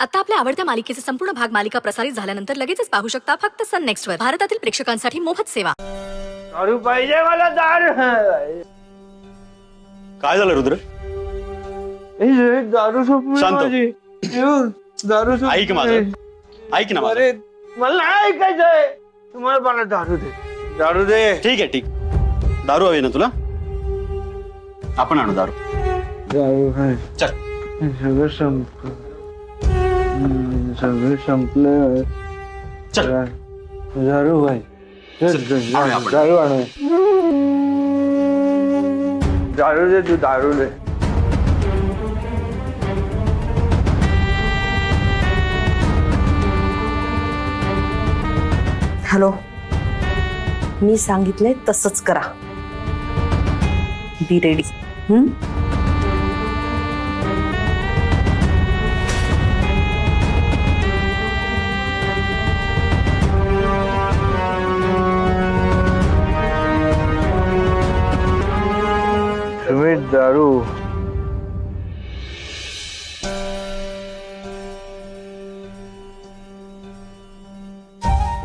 आता आपल्या आवडत्या मालिकेचे संपूर्ण भाग मालिका प्रसारित झाल्यानंतर लगेचच पाहू शकता फक्त सन नेक्स्ट वर. भारतातील प्रेक्षकांसाठी मोफत सेवा. दारू पाहिजे मला, दारू. काय झालं रुद्र? दारू संपली शांत हो. माझी. दारू संपली. ऐक माझं. ऐक ना माझं. अरे मला नाही ऐकायचंय. तुम्हाला मला दारू दे, दारू दे. ठीक आहे, ठीक. दारू हवी ना तुला? आपण आणू दारू. दारू आहे. चल. सगळं संपलं. सगळं संपलं. चल. दारू आहे. आणूया आपण. दारू आणूया. दारू दे, तू दारू दे. हॅलो, मी सांगितलंय तसंच करा. Be ready. तुम्ही दारू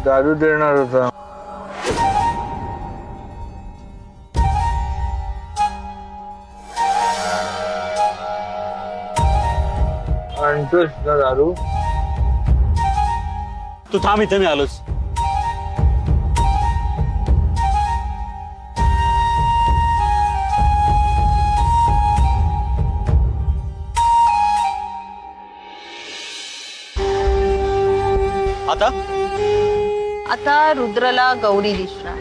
दारू देणार होता. आणतोस ना दारू? तू थांब इथे, मी आलोच. आता आता रुद्रला गौरी दिसणार.